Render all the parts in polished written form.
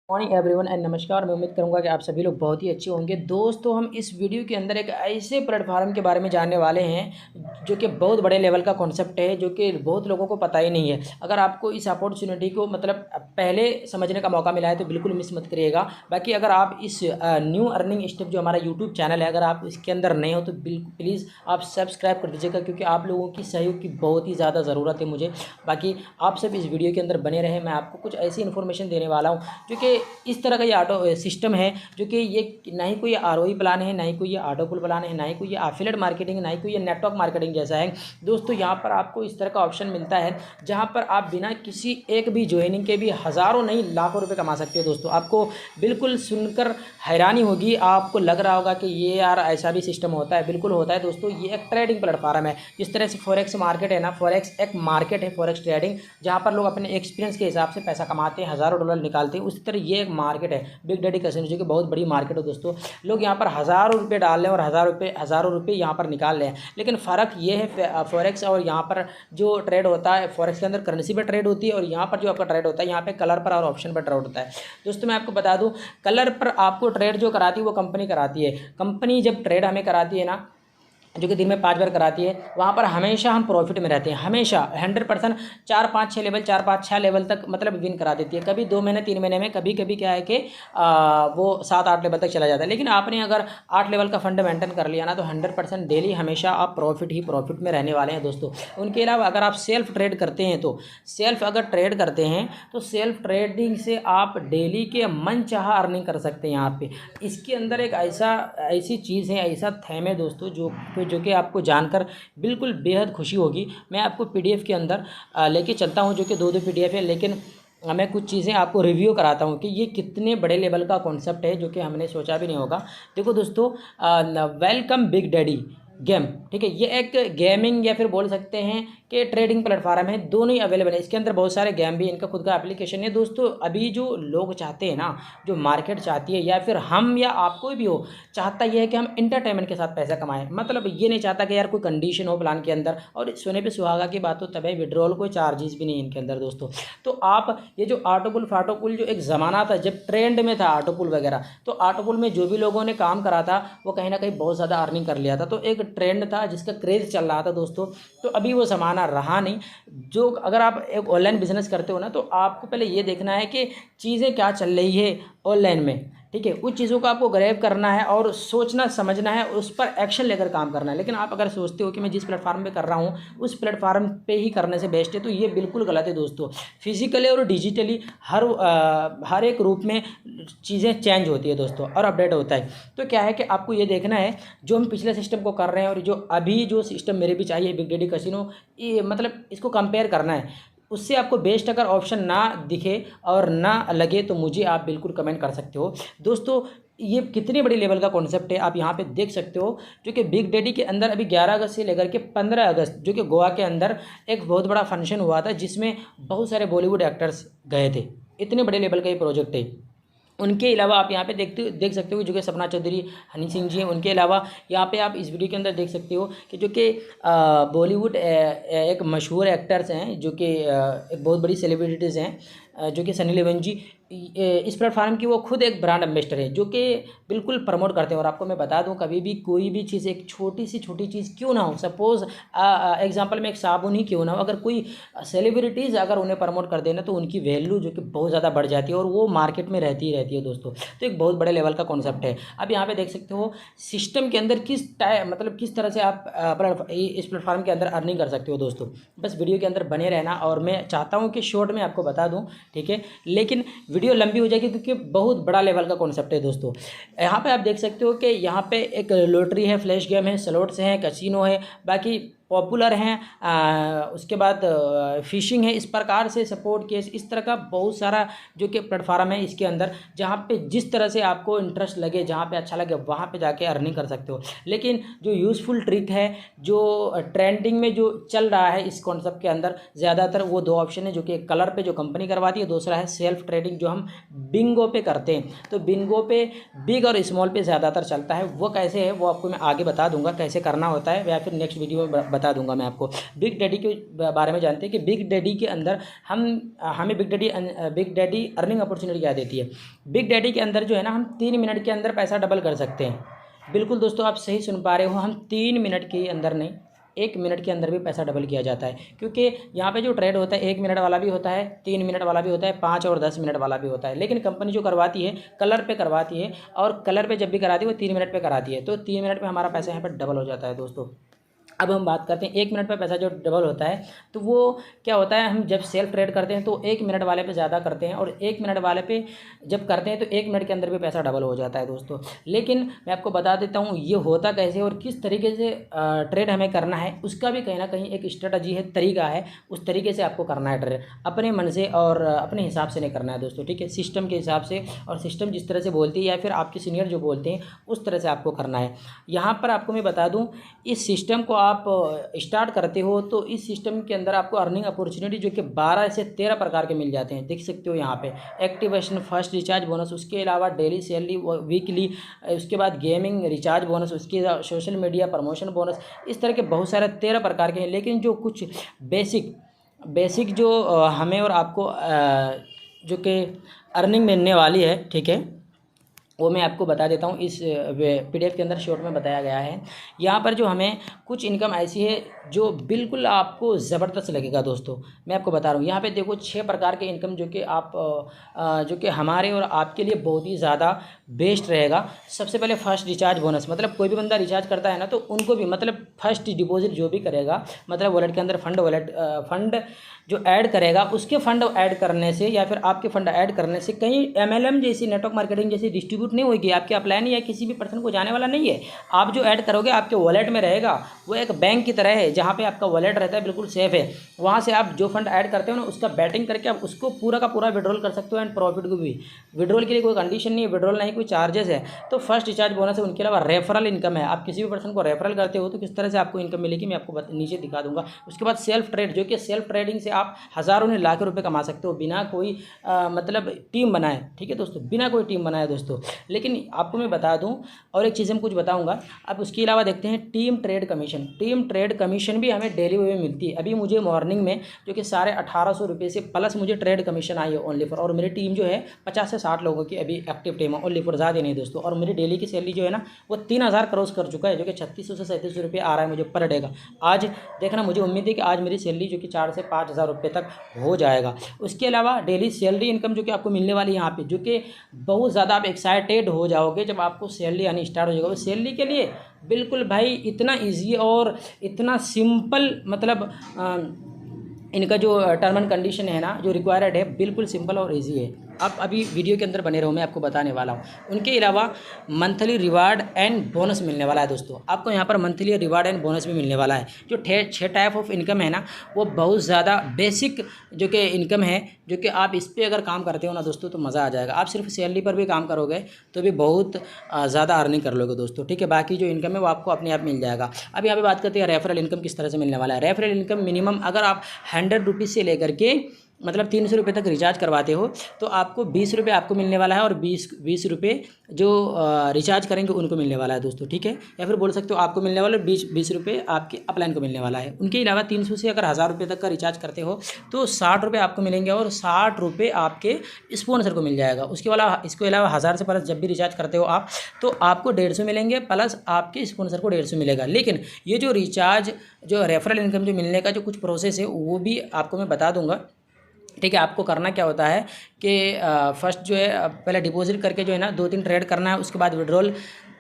Morning everyone and नमस्कार। मैं उम्मीद करूंगा कि आप सभी लोग बहुत ही अच्छे होंगे। दोस्तों, हम इस वीडियो के अंदर एक ऐसे प्लेटफॉर्म के बारे में जानने वाले हैं जो कि बहुत बड़े लेवल का कॉन्सेप्ट है, जो कि बहुत लोगों को पता ही नहीं है। अगर आपको इस अपॉर्चुनिटी को पहले समझने का मौका मिला है तो बिल्कुल मिस मत करिएगा। बाकी अगर आप इस न्यू अर्निंग स्टेप जो हमारा यूट्यूब चैनल है, अगर आप इसके अंदर नए हो तो बिल्कुल प्लीज़ आप सब्सक्राइब कर दीजिएगा, क्योंकि आप लोगों की सहयोग की बहुत ही ज़्यादा ज़रूरत है मुझे। बाकी आप सब इस वीडियो के अंदर बने रहें। मैं आपको कुछ ऐसी इन्फॉर्मेशन देने वाला हूँ जो कि इस तरह का ये ऑटो सिस्टम है, जो कि ये ना ही कोई आरओई प्लान है, ना ही कोई ये ऑटो पुल प्लान है, ना ही कोई ये एफिलिएट मार्केटिंग, ना ही कोई ये नेटवर्क मार्केटिंग जैसा है। दोस्तों, यहाँ पर आपको इस तरह का ऑप्शन मिलता है जहाँ पर आप बिना किसी एक भी ज्वाइनिंग के भी हज़ारों नहीं लाखों रुपए कमा सकते हो। दोस्तों, आपको बिल्कुल सुनकर हैरानी होगी, आपको लग रहा होगा कि ये यार ऐसा भी सिस्टम होता है। बिल्कुल होता है दोस्तों। ये एक ट्रेडिंग प्लेटफॉर्म है। जिस तरह से फॉरेक्स मार्केट है ना, फॉरेक्स एक मार्केट है, फॉरेक्स ट्रेडिंग, जहाँ पर लोग अपने एक्सपीरियंस के हिसाब से पैसा कमाते हैं, हज़ारों डॉलर निकालते हैं। उसी तरह ये एक मार्केट है, बिग डैडी कैसीनो, जो कि बहुत बड़ी मार्केट है। दोस्तों, लोग यहाँ पर हज़ारों रुपये डाल रहे हैं और हज़ारों रुपये यहाँ पर निकाल रहे हैं। लेकिन फ़र्क ये है फॉरेक्स और यहाँ पर जो ट्रेड होता है, फॉरेक्स के अंदर करेंसी पर ट्रेड होती है और यहाँ पर जो आपका ट्रेड होता है, यहाँ पे कलर पर और ऑप्शन पर ट्रेड होता है। दोस्तों, मैं आपको बता दूँ, कलर पर आपको ट्रेड जो कराती है वो कंपनी कराती है। कंपनी जब ट्रेड हमें कराती है ना, जो कि दिन में 5 बार कराती है, वहाँ पर हमेशा हम प्रॉफिट में रहते हैं। हमेशा 100% 4 5 6 लेवल तक विन करा देती है। कभी 2 महीने 3 महीने में, कभी कभी क्या है कि वो 7 8 लेवल तक चला जाता है। लेकिन आपने अगर 8 लेवल का फंड मेंटेन कर लिया ना, तो 100% डेली हमेशा आप प्रॉफिट में रहने वाले हैं। दोस्तों, उनके अलावा अगर आप सेल्फ ट्रेड करते हैं तो सेल्फ ट्रेडिंग से आप डेली के मन चाह अर्निंग कर सकते हैं। यहाँ पे इसके अंदर एक ऐसी चीज़ है, ऐसा थैम है दोस्तों, जो कि आपको जानकर बिल्कुल बेहद खुशी होगी। मैं आपको पीडीएफ के अंदर लेके चलता हूँ, जो कि 2 पीडीएफ है, लेकिन मैं कुछ चीज़ें आपको रिव्यू कराता हूँ कि ये कितने बड़े लेवल का कॉन्सेप्ट है, जो कि हमने सोचा भी नहीं होगा। देखो दोस्तों, वेलकम बिग डैडी गेम, ठीक है। ये एक गेमिंग या फिर बोल सकते हैं कि ट्रेडिंग प्लेटफॉर्म है। दोनों ही अवेलेबल है। इसके अंदर बहुत सारे गेम भी, इनका खुद का एप्लीकेशन है। दोस्तों, अभी जो लोग चाहते हैं ना, जो मार्केट चाहती है, या फिर हम या आपको भी हो, चाहता ये है कि हम इंटरटेनमेंट के साथ पैसा कमाएं। ये नहीं चाहता कि यार कोई कंडीशन हो प्लान के अंदर, और सोने पे सुहागा की बात हो तभी विड्रॉल, कोई चार्जेस भी नहीं है इनके अंदर। दोस्तों, तो आप ये जो ऑटोपुल फाटोपुल, जो एक ज़माना था जब ट्रेंड में था ऑटोपुल वगैरह, तो ऑटोपुल में जो भी लोगों ने काम करा था वो कहीं ना कहीं बहुत ज़्यादा अर्निंग कर लिया था। तो एक ट्रेंड था जिसका क्रेज़ चल रहा था दोस्तों। तो अभी वो ज़माना रहा नहीं। जो अगर आप एक ऑनलाइन बिजनेस करते हो ना, तो आपको पहले ये देखना है कि चीज़ें क्या चल रही है ऑनलाइन में, ठीक है। उस चीज़ों को आपको ग्रैब करना है और सोचना समझना है, उस पर एक्शन लेकर काम करना है। लेकिन आप अगर सोचते हो कि मैं जिस प्लेटफॉर्म पे कर रहा हूँ उस प्लेटफॉर्म पे ही करने से बेस्ट है, तो ये बिल्कुल गलत है दोस्तों। फिजिकली और डिजिटली हर एक रूप में चीज़ें चेंज होती है दोस्तों, और अपडेट होता है। तो क्या है कि आपको ये देखना है, जो हम पिछले सिस्टम को कर रहे हैं और जो अभी जो सिस्टम मेरे भी चाहिए बिग डैडी कैसीनो, ये इसको कंपेयर करना है। उससे आपको बेस्ट अगर ऑप्शन ना दिखे और ना लगे तो मुझे आप बिल्कुल कमेंट कर सकते हो। दोस्तों, ये कितनी बड़ी लेवल का कॉन्सेप्ट है आप यहाँ पे देख सकते हो, जो कि बिग डैडी के अंदर अभी 11 अगस्त से लेकर के 15 अगस्त, जो कि गोवा के अंदर एक बहुत बड़ा फंक्शन हुआ था, जिसमें बहुत सारे बॉलीवुड एक्टर्स गए थे। इतने बड़े लेवल का ये प्रोजेक्ट है। उनके अलावा आप यहाँ पे देख सकते हो, जो कि सपना चौधरी, हनी सिंह जी हैं। उनके अलावा यहाँ पे आप इस वीडियो के अंदर देख सकते हो कि जो कि बॉलीवुड एक मशहूर एक्टर्स हैं, जो कि एक बहुत बड़ी सेलिब्रिटीज़ हैं, जो कि सनी लियोनी जी। इस प्लेटफार्म की वो खुद एक ब्रांड एम्बेसडर है, जो कि बिल्कुल प्रमोट करते हैं। और आपको मैं बता दूं, कभी भी कोई भी चीज़, एक छोटी चीज़ क्यों ना हो, सपोज़ एग्जांपल में एक साबुन ही क्यों ना हो, अगर कोई सेलिब्रिटीज़ अगर उन्हें प्रमोट कर देना, तो उनकी वैल्यू जो कि बहुत ज़्यादा बढ़ जाती है और वो मार्केट में रहती है दोस्तों। तो एक बहुत बड़े लेवल का कॉन्सेप्ट है। अब यहाँ पे देख सकते हो सिस्टम के अंदर किस तरह से आप इस प्लेटफॉर्म के अंदर अर्निंग कर सकते हो। दोस्तों, बस वीडियो के अंदर बने रहना, और मैं चाहता हूँ कि शॉर्ट में आपको बता दूँ, ठीक है, लेकिन वीडियो लंबी हो जाएगी क्योंकि बहुत बड़ा लेवल का कॉन्सेप्ट है। दोस्तों, यहाँ पे आप देख सकते हो कि यहाँ पे एक लॉटरी है, फ्लैश गेम है, स्लॉट्स हैं, कैसीनो है, बाकी पॉपुलर हैं, उसके बाद फिशिंग है। इस प्रकार से सपोर्ट केस, इस तरह का बहुत सारा जो कि प्लेटफार्म है इसके अंदर, जहाँ पे जिस तरह से आपको इंटरेस्ट लगे, जहाँ पे अच्छा लगे, वहाँ पे जाके अर्निंग कर सकते हो। लेकिन जो यूज़फुल ट्रिक है, जो ट्रेंडिंग में जो चल रहा है इस कॉन्सेप्ट के अंदर, ज़्यादातर वो 2 ऑप्शन है, जो कि कलर पे जो कंपनी करवाती है, दूसरा है सेल्फ ट्रेडिंग जो हम बिंगो पे करते हैं। तो बिंगो पे बिग और स्मॉल पे ज़्यादातर चलता है। वो कैसे है वो आपको मैं आगे बता दूंगा, कैसे करना होता है, या फिर नेक्स्ट वीडियो में बता दूंगा मैं आपको। बिग डैडी के बारे में जानते हैं कि बिग डैडी के अंदर हमें बिग डैडी अर्निंग अपॉर्चुनिटी क्या देती है। बिग डैडी के अंदर जो है ना, हम 3 मिनट के अंदर पैसा डबल कर सकते हैं। बिल्कुल दोस्तों, आप सही सुन पा रहे हो, हम 3 मिनट के अंदर नहीं, 1 मिनट के अंदर भी पैसा डबल किया जाता है। क्योंकि यहाँ पे जो ट्रेड होता है 1 मिनट वाला भी होता है, 3 मिनट वाला भी होता है, 5 और 10 मिनट वाला भी होता है। लेकिन कंपनी जो करवाती है कलर पे करवाती है, और कलर पे जब भी कराती है वो 3 मिनट पे कराती है। तो 3 मिनट में हमारा पैसा यहाँ पर डबल हो जाता है दोस्तों। अब हम बात करते हैं 1 मिनट पर पैसा जो डबल होता है, तो वो क्या होता है, हम जब सेल्फ ट्रेड करते हैं तो 1 मिनट वाले पे ज़्यादा करते हैं, और 1 मिनट वाले पे जब करते हैं तो 1 मिनट के अंदर भी पैसा डबल हो जाता है दोस्तों। लेकिन मैं आपको बता देता हूँ ये होता कैसे और किस तरीके से ट्रेड हमें करना है, उसका भी कहीं ना कहीं एक स्ट्रेटजी है, तरीका है, उस तरीके से आपको करना है ट्रेड। अपने मन से और अपने हिसाब से नहीं करना है दोस्तों, ठीक है। सिस्टम के हिसाब से, और सिस्टम जिस तरह से बोलती है या फिर आपके सीनियर जो बोलते हैं उस तरह से आपको करना है। यहाँ पर आपको मैं बता दूँ, इस सिस्टम को आप स्टार्ट करते हो तो इस सिस्टम के अंदर आपको अर्निंग अपॉर्चुनिटी जो कि 12 से 13 प्रकार के मिल जाते हैं। देख सकते हो यहाँ पे एक्टिवेशन, फर्स्ट रिचार्ज बोनस, उसके अलावा डेली सैलरी, वीकली, उसके बाद गेमिंग रिचार्ज बोनस, उसके सोशल मीडिया प्रमोशन बोनस, इस तरह के बहुत सारे 13 प्रकार के हैं। लेकिन जो कुछ बेसिक जो हमें और आपको जो कि अर्निंग मिलने वाली है, ठीक है, वो मैं आपको बता देता हूँ। इस PDF के अंदर शॉर्ट में बताया गया है। यहाँ पर जो हमें कुछ इनकम ऐसी है जो बिल्कुल आपको ज़बरदस्त लगेगा दोस्तों। मैं आपको बता रहा हूँ, यहाँ पे देखो 6 प्रकार के इनकम जो कि आप जो कि हमारे और आपके लिए बहुत ही ज़्यादा बेस्ट रहेगा। सबसे पहले फर्स्ट रिचार्ज बोनस, मतलब कोई भी बंदा रिचार्ज करता है ना, तो उनको भी, मतलब फर्स्ट डिपॉजिट जो भी करेगा, मतलब वॉलेट के अंदर फंड जो ऐड करेगा, उसके फंड ऐड करने से या फिर आपके फंड ऐड करने से कहीं MLM जैसी, नेटवर्क मार्केटिंग जैसी डिस्ट्रीब्यूट नहीं होगी, आपके अपलाइन या किसी भी पर्सन को जाने वाला नहीं है। आप जो ऐड करोगे आपके वॉलेट में रहेगा, वो एक बैंक की तरह है जहाँ पे आपका वॉलेट रहता है, बिल्कुल सेफ है। वहाँ से आप जो फंड ऐड करते हो ना, उसका बैटिंग करके आप उसको पूरा का पूरा विड्रॉल कर सकते हो, एंड प्रॉफिट को भी। विड्रॉल के लिए कोई कंडीशन नहीं है, विड्रॉल नहीं, कोई चार्जेस है। तो फर्स्ट रिचार्ज बोनस है। उनके अलावा रेफरल इनकम है, आप किसी भी पर्सन को रेफरल करते हो तो किस तरह से आपको इनकम मिलेगी मैं आपको नीचे दिखा दूंगा। उसके बाद सेल्फ ट्रेड, जो कि सेल्फ ट्रेडिंग से आप हज़ारों ने लाखों रुपए कमा सकते हो बिना कोई मतलब टीम बनाए, ठीक है दोस्तों, बिना कोई टीम बनाए दोस्तों। लेकिन आपको मैं बता दूं, और एक चीज़ हम कुछ बताऊंगा। अब उसके अलावा देखते हैं team trade commission. Team trade commission भी हमें डेली वे में मिलती है। अभी मुझे मॉर्निंग में जो कि 1850 रुपये से प्लस मुझे ट्रेड कमीशन आई है ओनली फॉर, और मेरी टीम जो है 50 से 60 लोगों की अभी एक्टिव टीम है ओनली फॉर, ज़्यादा नहीं दोस्तों। और मेरी डेली की सैलरी जो है ना, वो 3000 क्रॉस कर चुका है, जो कि 3600 से 3700 रुपये आ रहा है मुझे पर डे का। आज देखना, मुझे उम्मीद है कि आज मेरी सैलरी जो कि 4 से 5000 रुपये तक हो जाएगा। उसके अलावा डेली सैलरी इनकम जो कि आपको मिलने वाली है यहाँ पे, जो कि बहुत ज़्यादा आप एक्साइटेड हो जाओगे जब आपको सैलरी आनी स्टार्ट हो जाएगा। वो सैलरी के लिए बिल्कुल भाई इतना इजी और इतना सिंपल, मतलब इनका जो टर्म एंड कंडीशन है ना, जो रिक्वायर्ड है, बिल्कुल सिंपल और इजी है। आप अभी वीडियो के अंदर बने रहो, मैं आपको बताने वाला हूँ। उनके अलावा मंथली रिवार्ड एंड बोनस मिलने वाला है दोस्तों। आपको यहाँ पर मंथली रिवार्ड एंड बोनस भी मिलने वाला है। जो 6 टाइप ऑफ इनकम है ना, वो बहुत ज़्यादा बेसिक जो कि इनकम है, जो कि आप इस पर अगर काम करते हो ना दोस्तों तो मज़ा आ जाएगा। आप सिर्फ सैलरी पर भी काम करोगे तो भी बहुत ज़्यादा अर्निंग कर लोगे दोस्तों, ठीक है। बाकी जो इनकम है वो आपको अपने आप मिल जाएगा। अब यहाँ पे बात करते हैं रेफरल इनकम किस तरह से मिलने वाला है। रेफरल इनकम मिनिमम अगर आप 100 रुपीज़ से लेकर के मतलब 300 रुपये तक रिचार्ज करवाते हो तो आपको 20 रुपये आपको मिलने वाला है, और 20 रुपये जो रिचार्ज करेंगे उनको मिलने वाला है दोस्तों, ठीक है। या फिर बोल सकते हो आपको मिलने वाला 20 रुपये आपके अपलाइन को मिलने वाला है। उनके अलावा 300 से अगर 1000 रुपये तक का रिचार्ज करते हो तो 60 रुपये आपको मिलेंगे, और 60 रुपये आपके स्पॉन्सर को मिल जाएगा। इसके अलावा 1000 से प्लस जब भी रिचार्ज करते हो आप, तो आपको 150 मिलेंगे, प्लस आपके स्पॉन्सर को 150 मिलेगा। लेकिन ये जो रिचार्ज, जो रेफरल इनकम जो मिलने का जो कुछ प्रोसेस है वो भी आपको मैं बता दूंगा, ठीक है। आपको करना क्या होता है कि फर्स्ट जो है पहले डिपॉजिट करके जो है ना 2-3 ट्रेड करना है। उसके बाद विड्रॉल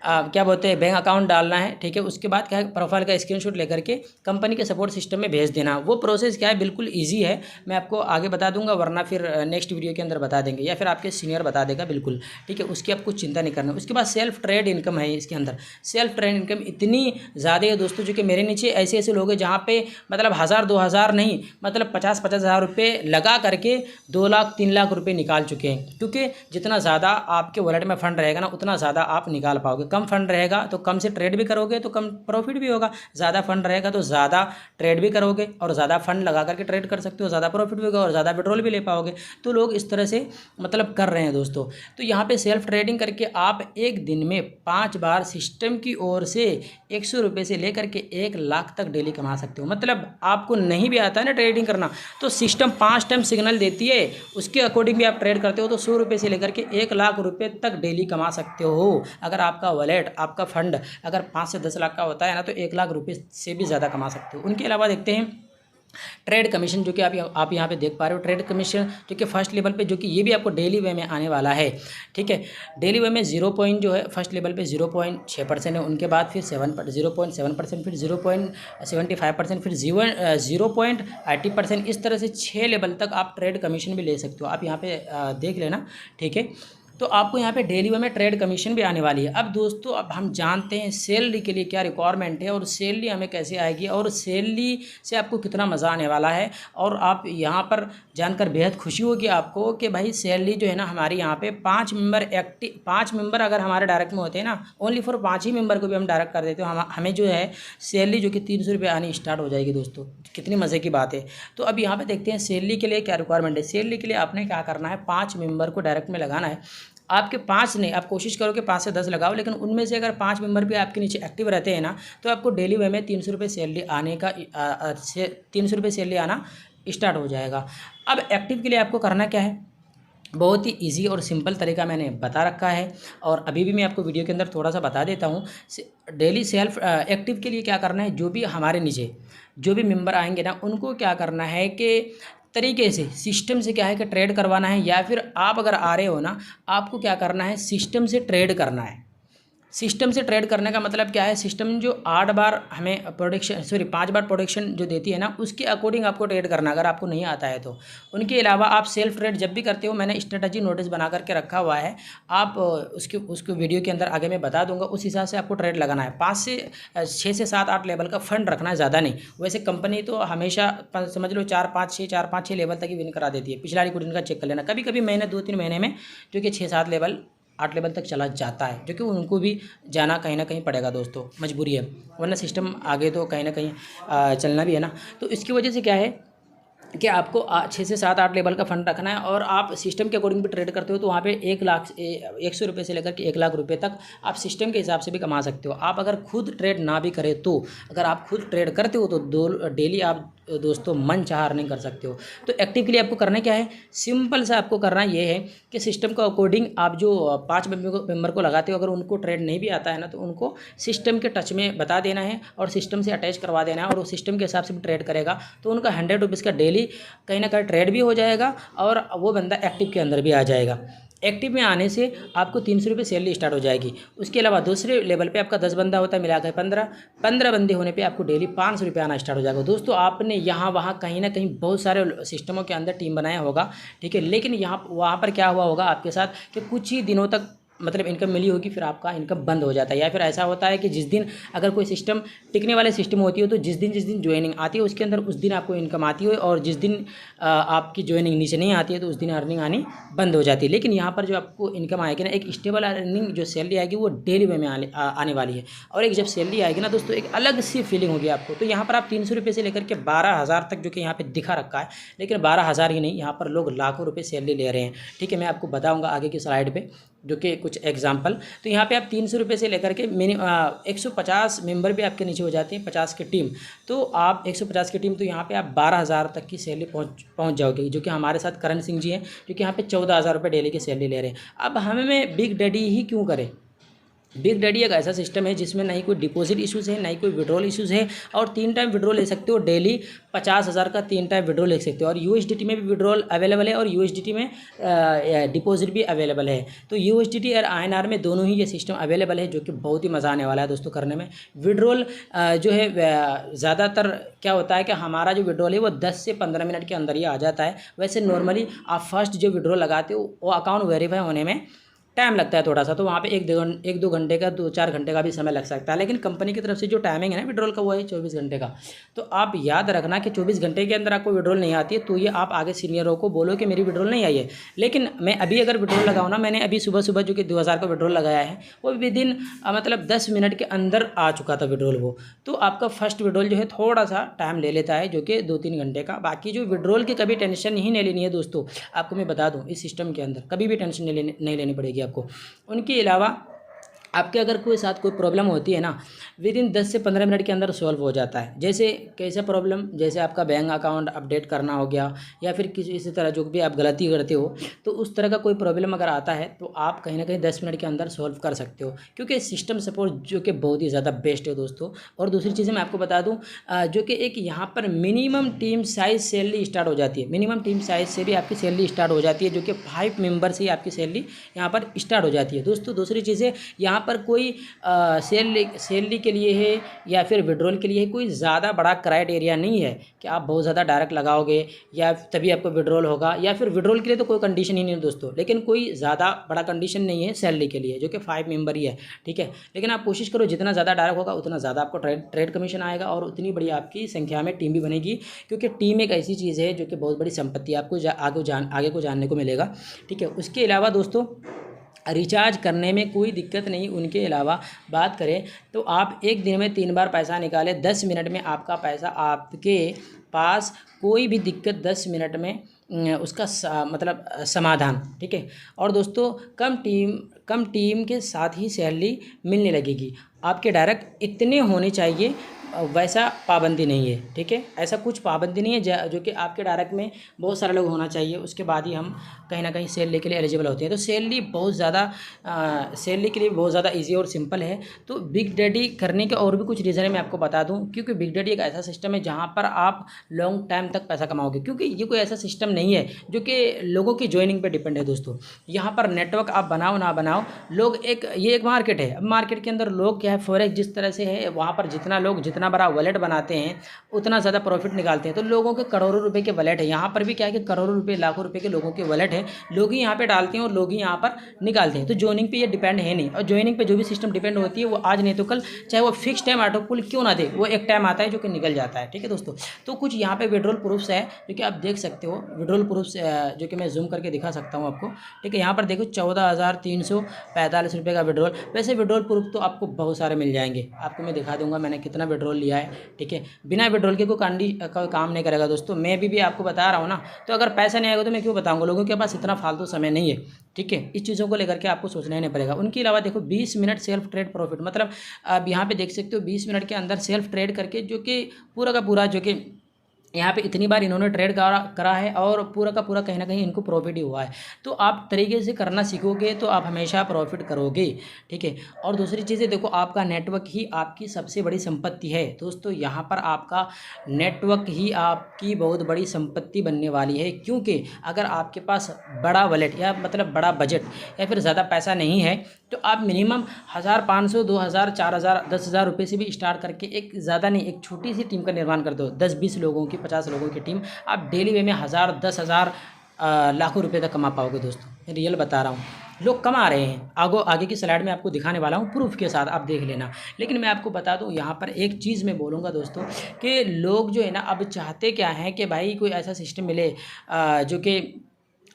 क्या बोलते हैं, बैंक अकाउंट डालना है, ठीक है। उसके बाद क्या है, प्रोफाइल का स्क्रीनशॉट लेकर के कंपनी के सपोर्ट सिस्टम में भेज देना। वो प्रोसेस क्या है, बिल्कुल इजी है। मैं आपको आगे बता दूंगा, वरना फिर नेक्स्ट वीडियो के अंदर बता देंगे, या फिर आपके सीनियर बता देगा, बिल्कुल ठीक है। उसकी आप कुछ चिंता नहीं करना। उसके बाद सेल्फ ट्रेड इनकम है इसके अंदर। सेल्फ ट्रेड इनकम इतनी ज़्यादा है दोस्तों, जो कि मेरे नीचे ऐसे लोग हैं जहाँ पे मतलब 1000-2000 नहीं, मतलब 50-50 हज़ार रुपये लगा करके 2 लाख 3 लाख रुपये रुपये निकाल चुके हैं, क्योंकि जितना ज़्यादा आपके वॉलेट में फ़ंड रहेगा ना उतना ज़्यादा आप निकाल पाओगे। कम फंड रहेगा तो कम से ट्रेड भी करोगे तो कम प्रॉफिट भी होगा, ज़्यादा फंड रहेगा तो ज़्यादा ट्रेड भी करोगे और ज़्यादा फंड लगा करके ट्रेड कर सकते हो, ज़्यादा प्रॉफिट भी होगा और ज़्यादा विड्रॉल भी ले पाओगे। तो लोग इस तरह से मतलब कर रहे हैं दोस्तों। तो यहाँ पे सेल्फ ट्रेडिंग करके आप एक दिन में 5 बार सिस्टम की ओर से 100 रुपये से लेकर के 1 लाख तक डेली कमा सकते हो। मतलब आपको नहीं भी आता है ना ट्रेडिंग करना, तो सिस्टम 5 टाइम सिग्नल देती है, उसके अकॉर्डिंग भी आप ट्रेड करते हो तो 100 रुपये से लेकर के 1 लाख रुपये तक डेली कमा सकते हो। अगर आपका वॉलेट, आपका फंड अगर 5 से 10 लाख का होता है ना तो 1 लाख रुपये से भी ज़्यादा कमा सकते हो। उनके अलावा देखते हैं ट्रेड कमीशन, जो कि आप यहाँ पे देख पा रहे हो। ट्रेड कमीशन जो कि फर्स्ट लेवल पे, जो कि ये भी आपको डेली वे में आने वाला है, ठीक है। डेली वे में 0 पॉइंट जो है फर्स्ट लेवल पे 0.6% है, उनके बाद फिर 0.7%, फिर 0.75%, फिर 0.80%। इस तरह से 6 लेवल तक आप ट्रेड कमीशन भी ले सकते हो। आप यहाँ पे देख लेना, ठीक है। तो आपको यहाँ पे डेली वे में ट्रेड कमीशन भी आने वाली है। अब दोस्तों अब हम जानते हैं सैलरी के लिए क्या रिक्वायरमेंट है और सैलरी हमें कैसे आएगी और सैलरी से आपको कितना मज़ा आने वाला है। और आप यहाँ पर जानकर बेहद खुशी होगी आपको कि भाई सैलरी जो है ना हमारी यहाँ पे 5 मेंबर अगर हमारे डायरेक्ट में होते हैं ना, ओनली फॉर 5 ही मेंबर को भी हम डायरेक्ट कर देते हो, हमें जो है सैलरी जो कि 300 रुपये आनी स्टार्ट हो जाएगी दोस्तों। कितनी मज़े की बात है। तो अब यहाँ पे देखते हैं सैलरी के लिए क्या रिक्वायरमेंट है। सैलरी के लिए आपने क्या करना है, 5 मेंबर को डायरेक्ट में लगाना है। आपके 5 नहीं, आप कोशिश करो कि 5 से 10 लगाओ, लेकिन उनमें से अगर 5 मेंबर भी आपके नीचे एक्टिव रहते हैं ना तो आपको डेली वे में 300 रुपये सैलरी आने का 300 रुपये सैलरी आना स्टार्ट हो जाएगा। अब एक्टिव के लिए आपको करना क्या है, बहुत ही इजी और सिंपल तरीका मैंने बता रखा है और अभी भी मैं आपको वीडियो के अंदर थोड़ा सा बता देता हूँ। डेली सेल्फ एक्टिव के लिए क्या करना है, जो भी हमारे नीचे जो भी मेंबर आएंगे ना उनको क्या करना है कि तरीके से सिस्टम से क्या है कि ट्रेड करवाना है, या फिर आप अगर आ रहे हो ना आपको क्या करना है सिस्टम से ट्रेड करना है। सिस्टम से ट्रेड करने का मतलब क्या है, सिस्टम जो 8 बार हमें 5 बार प्रोडक्शन जो देती है ना उसके अकॉर्डिंग आपको ट्रेड करना, अगर आपको नहीं आता है तो। उनके अलावा आप सेल्फ ट्रेड जब भी करते हो, मैंने स्ट्रेटजी नोटिस बना करके रखा हुआ है, आप उसको वीडियो के अंदर आगे मैं बता दूंगा, उस हिसाब से आपको ट्रेड लगाना है। 6 से 7 8 लेवल का फंड रखना है, ज़्यादा नहीं। वैसे कंपनी तो हमेशा समझ लो 4 5 6 लेवल तक ही विन करा देती है। पिछला रिकॉर्ड इनका चेक कर लेना, कभी कभी महीने 2-3 महीने में जो कि 6-7 लेवल 8 लेवल तक चला जाता है, जो कि उनको भी जाना कहीं ना कहीं पड़ेगा दोस्तों, मजबूरी है, वरना सिस्टम आगे तो कहीं ना कहीं चलना भी है ना। तो इसकी वजह से क्या है कि आपको 6 से 7 8 लेवल का फंड रखना है और आप सिस्टम के अकॉर्डिंग भी ट्रेड करते हो तो वहाँ पे 100 रुपये से लेकर के 1 लाख रुपये तक आप सिस्टम के हिसाब से भी कमा सकते हो। आप अगर खुद ट्रेड ना भी करें तो, अगर आप खुद ट्रेड करते हो तो डेली आप दोस्तों मन चाह अर्निंग कर सकते हो। तो एक्टिव के लिए आपको करना क्या है, सिंपल सा आपको करना ये है कि सिस्टम के अकॉर्डिंग आप जो 5 मेंबर को लगाते हो, अगर उनको ट्रेड नहीं भी आता है ना तो उनको सिस्टम के टच में बता देना है और सिस्टम से अटैच करवा देना है और वो सिस्टम के हिसाब से भी ट्रेड करेगा तो उनका 100 रुपीज़ का डेली कहीं ना कहीं ट्रेड भी हो जाएगा और वो बंदा एक्टिव के अंदर भी आ जाएगा। एक्टिव में आने से आपको 300 रुपये सैलरी स्टार्ट हो जाएगी। उसके अलावा दूसरे लेवल पे आपका 10 बंदा होता है, मिलाकर 15 बंदे होने पे आपको डेली 500 रुपये आना स्टार्ट हो जाएगा। दोस्तों आपने यहाँ वहाँ कहीं ना कहीं बहुत सारे सिस्टमों के अंदर टीम बनाया होगा, ठीक है, लेकिन वहाँ पर क्या हुआ होगा आपके साथ कि कुछ ही दिनों तक मतलब इनकम मिली होगी, फिर आपका इनकम बंद हो जाता है। या फिर ऐसा होता है कि जिस दिन अगर कोई सिस्टम टिकने वाले सिस्टम होती हो तो जिस दिन ज्वाइनिंग आती है उसके अंदर उस दिन आपको इनकम आती हो, और जिस दिन आपकी ज्वाइनिंग नीचे नहीं आती है तो उस दिन अर्निंग आनी बंद हो जाती है। लेकिन यहाँ पर जो आपको इनकम आएगी ना, एक स्टेबल अर्निंग जो सैलरी आएगी वो डेली वे में आने वाली है। और एक जब सैलरी आएगी ना दोस्तों, एक अलग सी फीलिंग होगी आपको। तो यहाँ पर आप 300 रुपये से लेकर के 12,000 तक जो कि यहाँ पे दिखा रखा है, लेकिन 12,000 ही नहीं, यहाँ पर लोग लाखों रुपये सैलरी ले रहे हैं, ठीक है। मैं आपको बताऊँगा आगे की स्लाइड पर जो कि कुछ एग्जाम्पल। तो यहाँ पे आप 300 रुपये से लेकर के 150 मेंबर भी आपके नीचे हो जाते हैं, 50 की टीम। तो आप 150 की टीम, तो यहाँ पे आप 12,000 तक की सैलरी पहुँच जाओगे, जो कि हमारे साथ करण सिंह जी हैं जो कि यहाँ पे 14,000 रुपये डेली की सैलरी ले रहे हैं। अब हमें बिग डैडी ही क्यों करें। बिग डैडी एक ऐसा सिस्टम है जिसमें ना ही कोई डिपॉजिट इशूज़ है, ना ही कोई विड्रॉल इशूज़ है, और 3 टाइम विड्रॉल ले सकते हो डेली। 50,000 का 3 टाइम विड्रॉल ले सकते हो, और यूएसडीटी में भी विड्रॉल अवेलेबल है और यूएसडीटी में डिपॉजिट भी अवेलेबल है। तो यूएसडीटी और आईएनआर में दोनों ही ये सिस्टम अवेलेबल है, जो कि बहुत ही मज़ा आने वाला है दोस्तों करने में। विड्रॉल जो है ज़्यादातर क्या होता है कि हमारा जो विड्रॉल है वो 10 से 15 मिनट के अंदर ही आ जाता है। वैसे नॉर्मली आप फर्स्ट जो विड्रॉल लगाते हो वो अकाउंट वेरीफाई होने में टाइम लगता है थोड़ा सा, तो वहाँ पे एक दो घंटे का 2-4 घंटे का भी समय लग सकता है। लेकिन कंपनी की तरफ से जो टाइमिंग है ना विड्रॉल का वो है 24 घंटे का। तो आप याद रखना कि 24 घंटे के अंदर आपको विड्रॉल नहीं आती है तो ये आप आगे सीनियरों को बोलो कि मेरी विड्रॉल नहीं आई है। लेकिन मैं अभी अगर विड्रॉल लगाऊँ ना, मैंने अभी सुबह सुबह जो कि 2000 का विड्रॉल लगाया है वो विदिन मतलब 10 मिनट के अंदर आ चुका था विड्रॉल वो। तो आपका फर्स्ट विड्रॉल जो है थोड़ा सा टाइम ले लेता है, जो कि 2-3 घंटे का। बाकी जो विड्रॉल की कभी टेंशन ही नहीं लेनी है दोस्तों, आपको मैं बता दूं इस सिस्टम के अंदर कभी भी टेंशन नहीं लेनी पड़ेगी आपको। उनके अलावा आपके अगर कोई साथ कोई प्रॉब्लम होती है ना, विदिन 10 से 15 मिनट के अंदर सॉल्व हो जाता है। जैसे कैसा प्रॉब्लम, जैसे आपका बैंक अकाउंट अपडेट करना हो गया या फिर किसी इसी तरह जो भी आप गलती करते हो, तो उस तरह का कोई प्रॉब्लम अगर आता है तो आप कहीं ना कहीं 10 मिनट के अंदर सॉल्व कर सकते हो, क्योंकि सिस्टम सपोर्ट जो कि बहुत ही ज़्यादा बेस्ट है दोस्तों। और दूसरी चीज़ें मैं आपको बता दूँ, जो कि एक यहाँ पर minimum team size salary start हो जाती है। मिनिमम टीम साइज़ से भी आपकी सैलरी स्टार्ट हो जाती है, जो कि 5 मेंबर से ही आपकी सैलरी यहाँ पर स्टार्ट हो जाती है दोस्तों। दूसरी चीज़ें यहाँ पर कोई सैलरी के लिए है या फिर विड्रॉल के लिए है, कोई ज़्यादा बड़ा क्राइटेरिया नहीं है कि आप बहुत ज़्यादा डायरेक्ट लगाओगे या तभी आपको विड्रॉल होगा, या फिर विड्रॉल के लिए तो कोई कंडीशन ही नहीं है दोस्तों। लेकिन कोई ज़्यादा बड़ा कंडीशन नहीं है सैलरी के लिए, जो कि 5 मेंबर ही है, ठीक है। लेकिन आप कोशिश करो जितना ज़्यादा डायरेक्ट होगा उतना ज़्यादा आपको ट्रेड कमीशन आएगा और उतनी बड़ी आपकी संख्या में टीम भी बनेगी, क्योंकि टीम एक ऐसी चीज़ है जो कि बहुत बड़ी संपत्ति है, आपको आगे को जानने को मिलेगा, ठीक है। उसके अलावा दोस्तों रिचार्ज करने में कोई दिक्कत नहीं। उनके अलावा बात करें तो आप एक दिन में 3 बार पैसा निकालें, 10 मिनट में आपका पैसा आपके पास, कोई भी दिक्कत 10 मिनट में उसका मतलब समाधान, ठीक है। और दोस्तों कम टीम के साथ ही सैलरी मिलने लगेगी। आपके डायरेक्ट इतने होने चाहिए, वैसा पाबंदी नहीं है, ठीक है। ऐसा कुछ पाबंदी नहीं है जो कि आपके डायरेक्ट में बहुत सारे लोग होना चाहिए, उसके बाद ही हम कहीं ना कहीं सैलरी के लिए एलिजिबल होते हैं। तो सैलरी बहुत ज़्यादा सैलरी के लिए बहुत ज़्यादा इजी और सिंपल है। तो बिग डैडी करने के और भी कुछ रीज़न है मैं आपको बता दूं, क्योंकि बिग डैडी एक ऐसा सिस्टम है जहां पर आप लॉन्ग टाइम तक पैसा कमाओगे, क्योंकि ये कोई ऐसा सिस्टम नहीं है जो कि लोगों की ज्वाइनिंग पर डिपेंड है दोस्तों। यहाँ पर नेटवर्क आप बनाओ ना बनाओ, लोग ये एक मार्केट है। अब मार्केट के अंदर लोग क्या है, फॉरेक्स जिस तरह से है वहाँ पर जितना बड़ा वॉलेट बनाते हैं उतना ज़्यादा प्रॉफिट निकालते हैं। तो लोगों के करोड़ों रुपए के वॉलेट है, यहाँ पर भी क्या है कि करोड़ों रुपए लाखों रुपए के लोगों के वॉलेट है, लोग ही यहाँ पे डालते हैं और लोग ही यहाँ पर निकालते हैं। तो ज्वाइनिंग पे ये डिपेंड है नहीं, और ज्वाइनिंग पे जो भी सिस्टम डिपेंड होती है वो आज नहीं तो कल, चाहे वो फिक्स टाइम ऑटो पुल क्यों ना दे, वो एक टाइम आता है जो कि निकल जाता है, ठीक है दोस्तों। तो कुछ यहाँ पे विड्रॉल प्रूफ्स है जो कि आप देख सकते हो, विड्रॉल प्रूफ्स जो कि मैं जूम करके दिखा सकता हूँ आपको, ठीक है। यहाँ पर देखो 14,345 रुपये का विड्रॉल। वैसे विड्रॉल प्रूफ तो आपको बहुत सारे मिल जाएंगे, आपको मैं दिखा दूंगा मैंने कितना विड्रॉल लिया है, ठीक है। बिना विड्रॉल के कोई काम नहीं करेगा दोस्तों। मैं भी आपको बता रहा हूँ ना, तो अगर पैसा नहीं आएगा तो मैं क्यों बताऊँगा, लोगों के पास इतना फालतू समय नहीं है, ठीक है। इस चीज़ों को लेकर के आपको सोचना ही नहीं पड़ेगा। उनके अलावा देखो 20 मिनट सेल्फ ट्रेड प्रॉफिट, मतलब आप यहाँ पे देख सकते हो 20 मिनट के अंदर सेल्फ ट्रेड करके, जो कि पूरा का पूरा जो कि यहाँ पे इतनी बार इन्होंने ट्रेड करा है और पूरा का पूरा कहीं ना कहीं इनको प्रॉफिट ही हुआ है। तो आप तरीके से करना सीखोगे तो आप हमेशा प्रॉफिट करोगे, ठीक है। और दूसरी चीज़ें देखो, आपका नेटवर्क ही आपकी सबसे बड़ी संपत्ति है दोस्तों। यहाँ पर आपका नेटवर्क ही आपकी बहुत बड़ी संपत्ति बनने वाली है, क्योंकि अगर आपके पास बड़ा वॉलेट या मतलब बड़ा बजट या फिर ज़्यादा पैसा नहीं है तो आप मिनिमम 1,500, 2,000, 4,000, 10,000 रुपये से भी स्टार्ट करके एक ज़्यादा नहीं, एक छोटी सी टीम का निर्माण कर दो। 10-20 लोगों की, 50 लोगों की टीम, आप डेली वे में 1,000, 10,000, लाखों रुपए तक कमा पाओगे दोस्तों। मैं रियल बता रहा हूँ, लोग कमा रहे हैं। आगे की स्लाइड में आपको दिखाने वाला हूँ प्रूफ के साथ, आप देख लेना। लेकिन मैं आपको बता दूँ यहाँ पर एक चीज़ मैं बोलूँगा दोस्तों, कि लोग जो है ना अब चाहते क्या हैं कि भाई कोई ऐसा सिस्टम मिले जो कि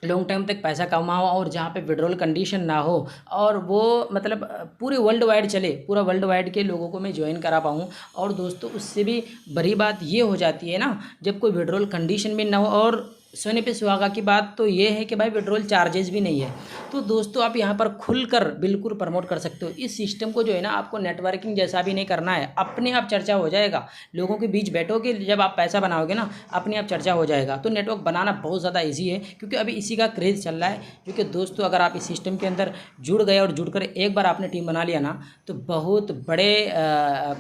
लॉन्ग टाइम तक पैसा कमाओ और जहाँ पे विड्रॉल कंडीशन ना हो, और वो मतलब पूरे वर्ल्ड वाइड चले, पूरा वर्ल्ड वाइड के लोगों को मैं ज्वाइन करा पाऊँ। और दोस्तों उससे भी बड़ी बात ये हो जाती है ना, जब कोई विड्रॉल कंडीशन भी ना हो, और सोने पे सुहागा की बात तो ये है कि भाई विड्रॉल चार्जेस भी नहीं है। तो दोस्तों आप यहाँ पर खुलकर बिल्कुल प्रमोट कर सकते हो इस सिस्टम को, जो है ना आपको नेटवर्किंग जैसा भी नहीं करना है, अपने आप चर्चा हो जाएगा। लोगों के बीच बैठोगे, जब आप पैसा बनाओगे ना अपने आप चर्चा हो जाएगा। तो नेटवर्क बनाना बहुत ज़्यादा ईजी है, क्योंकि अभी इसी का क्रेज़ चल रहा है। क्योंकि दोस्तों अगर आप इस सिस्टम के अंदर जुड़ गए और जुड़कर एक बार आपने टीम बना लिया ना, तो बहुत बड़े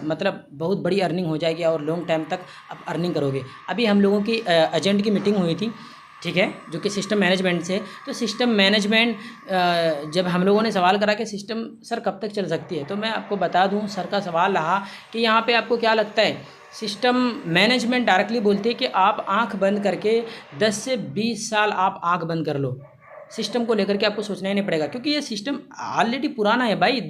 मतलब बहुत बड़ी अर्निंग हो जाएगी और लॉन्ग टाइम तक आप अर्निंग करोगे। अभी हम लोगों की एजेंट की मीटिंग हुई थी, ठीक है, जो कि सिस्टम मैनेजमेंट से। तो सिस्टम मैनेजमेंट जब हम लोगों ने सवाल करा कि सिस्टम सर कब तक चल सकती है, तो मैं आपको बता दूं सर का सवाल रहा कि यहाँ पे आपको क्या लगता है। सिस्टम मैनेजमेंट डायरेक्टली बोलती है कि आप आंख बंद करके 10 से 20 साल आप आंख बंद कर लो, सिस्टम को लेकर के आपको सोचना ही नहीं पड़ेगा, क्योंकि ये सिस्टम ऑलरेडी पुराना है भाई,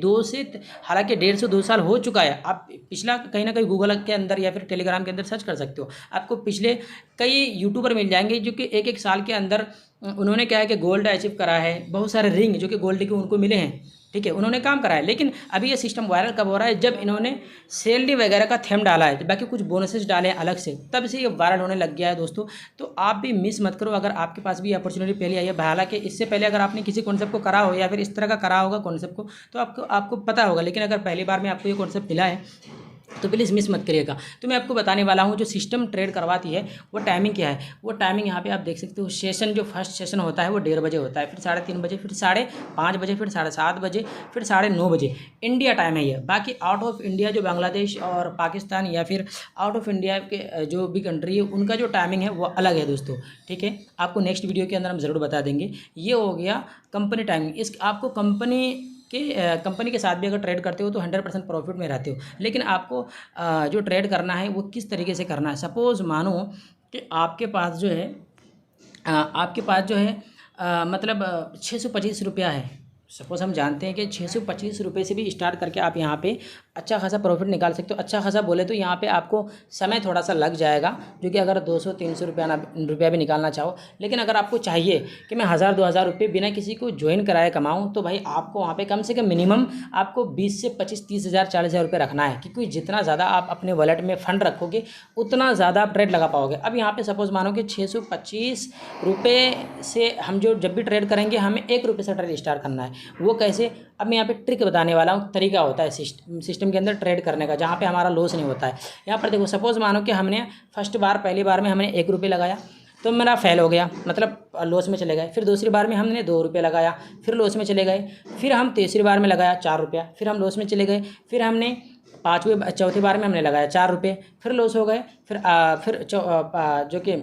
हालांकि 150-2 साल हो चुका है। आप पिछला कहीं ना कहीं गूगल के अंदर या फिर टेलीग्राम के अंदर सर्च कर सकते हो, आपको पिछले कई यूट्यूबर मिल जाएंगे जो कि एक साल के अंदर उन्होंने क्या है कि गोल्ड अचीव करा है, बहुत सारे रिंग जो कि गोल्ड के उनको मिले हैं, ठीक है, उन्होंने काम करा है। लेकिन अभी ये सिस्टम वायरल कब हो रहा है, जब इन्होंने सैलरी वगैरह का थीम डाला है, बाकी कुछ बोनसेस डाले हैं अलग से, तब से ये वायरल होने लग गया है दोस्तों। तो आप भी मिस मत करो, अगर आपके पास भी अपॉर्चुनिटी पहले आई है, हालांकि इससे पहले अगर आपने किसी कॉन्सेप्ट को करा हो या फिर इस तरह का करा होगा कॉन्सेप्ट को, तो आपको पता होगा। लेकिन अगर पहली बार में आपको ये कॉन्सेप्ट मिला है तो प्लीज़ मिस मत करिएगा। तो मैं आपको बताने वाला हूँ जो सिस्टम ट्रेड करवाती है वो टाइमिंग क्या है। वो टाइमिंग यहाँ पे आप देख सकते हो, सेशन जो फर्स्ट सेशन होता है वो 1:30 बजे होता है, फिर 3:30 बजे, फिर 5:30 बजे, फिर 7:30 बजे, फिर 9:30 बजे इंडिया टाइम है ये। बाकी आउट ऑफ इंडिया जो बांग्लादेश और पाकिस्तान या फिर आउट ऑफ इंडिया के जो भी कंट्री है उनका जो टाइमिंग है वो अलग है दोस्तों, ठीक है। आपको नेक्स्ट वीडियो के अंदर हम ज़रूर बता देंगे। ये हो गया कंपनी टाइमिंग। इस आपको कंपनी के साथ भी अगर ट्रेड करते हो तो 100% प्रॉफिट में रहते हो। लेकिन आपको जो ट्रेड करना है वो किस तरीके से करना है। सपोज़ मानो कि आपके पास जो है मतलब 625 रुपया है। सपोज़ हम जानते हैं कि 625 रुपये से भी स्टार्ट करके आप यहाँ पे अच्छा खासा प्रॉफिट निकाल सकते हो। अच्छा खासा बोले तो यहाँ पे आपको समय थोड़ा सा लग जाएगा, जो कि अगर 200-300 रुपया भी निकालना चाहो। लेकिन अगर आपको चाहिए कि मैं 1000-2000 रुपये बिना किसी को ज्वाइन कराए कमाऊँ, तो भाई आपको वहाँ पे कम से कम मिनिमम आपको 20 से 25-30 हज़ार 40 हज़ार रुपये रखना है, क्योंकि जितना ज़्यादा आप अपने वॉलेट में फ़ंड रखोगे उतना ज़्यादा आप ट्रेड लगा पाओगे। अब यहाँ पर सपोज़ मानो कि 625 रुपये से हम जब भी ट्रेड करेंगे हमें 1 रुपये से ट्रेड स्टार्ट करना है। वो कैसे, अब मैं यहाँ पे ट्रिक बताने वाला हूँ। तरीका होता है सिस्टम के अंदर ट्रेड करने का, जहाँ पे हमारा लॉस नहीं होता है। यहाँ पर देखो, सपोज़ मानो कि हमने पहली बार में हमने 1 रुपये लगाया तो मेरा फेल हो गया, मतलब लॉस में चले गए। फिर दूसरी बार में हमने 2 रुपये लगाया, फिर लॉस में चले गए। फिर हम तीसरी बार में लगाया 4 रुपया, फिर हम लॉस में चले गए। फिर हमने चौथी बार में हमने लगाया 4 रुपये, फिर लॉस हो गए। जो कि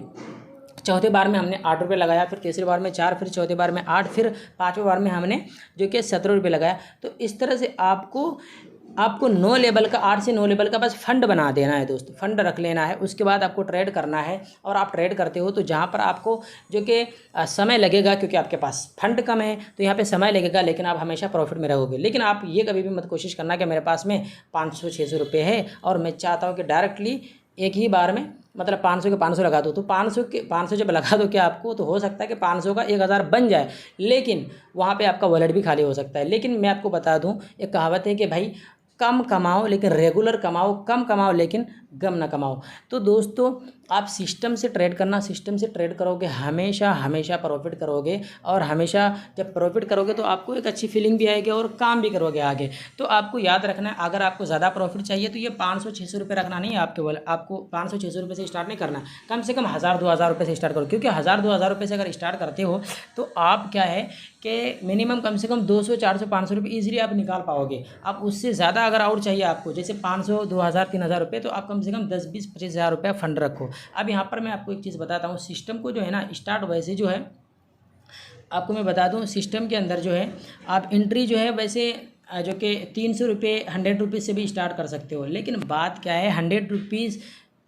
चौथे बार में हमने 8 रुपये लगाया, फिर तीसरी बार में 4, फिर चौथी बार में 8, फिर पाँचवीं बार में हमने जो कि 17 रुपये लगाया। तो इस तरह से आपको 9 लेवल का, 8 से 9 लेवल का बस फंड बना देना है दोस्तों, फंड रख लेना है। उसके बाद आपको ट्रेड करना है। और आप ट्रेड करते हो तो जहाँ पर आपको जो कि समय लगेगा, क्योंकि आपके पास फंड कम है तो यहाँ पे समय लगेगा, लेकिन आप हमेशा प्रॉफिट में रहोगे। लेकिन आप ये कभी भी मत कोशिश करना कि मेरे पास में 500-600 रुपये है और मैं चाहता हूँ कि डायरेक्टली एक ही बार में मतलब 500 के 500 लगा दो। तो 500 जब लगा दो क्या आपको, तो हो सकता है कि 500 का 1000 बन जाए, लेकिन वहाँ पे आपका वॉलेट भी खाली हो सकता है। लेकिन मैं आपको बता दूँ, एक कहावत है कि भाई कम कमाओ लेकिन रेगुलर कमाओ, कम कमाओ लेकिन गम ना कमाओ। तो दोस्तों आप सिस्टम से ट्रेड करोगे हमेशा प्रॉफिट करोगे। और हमेशा जब प्रॉफिट करोगे तो आपको एक अच्छी फीलिंग भी आएगी और काम भी करोगे आगे। तो आपको याद रखना है, अगर आपको ज़्यादा प्रॉफिट चाहिए तो ये 500-600 रुपये रखना नहीं है आपको 500-600 रुपये से स्टार्ट नहीं करना, कम से कम 1000-2000 रुपये से स्टार्ट करो। क्योंकि 1000-2000 रुपये से अगर स्टार्ट करते हो तो आप क्या है कि मिनिमम कम से कम 200-400-500 रुपये ईजिली आप निकाल पाओगे। आप उससे ज़्यादा अगर और चाहिए आपको, जैसे 500, 2000, 3000 रुपये, तो आप कम से कम 10-20-25 हज़ार रुपये फंड रखो। अब यहाँ पर मैं आपको एक चीज़ बताता हूँ, सिस्टम को जो है ना स्टार्ट वैसे जो है आपको मैं बता दूँ, सिस्टम के अंदर जो है आप एंट्री जो है वैसे जो कि 300 रुपये 100 रुपीज़ से भी स्टार्ट कर सकते हो। लेकिन बात क्या है, 100 रुपीज़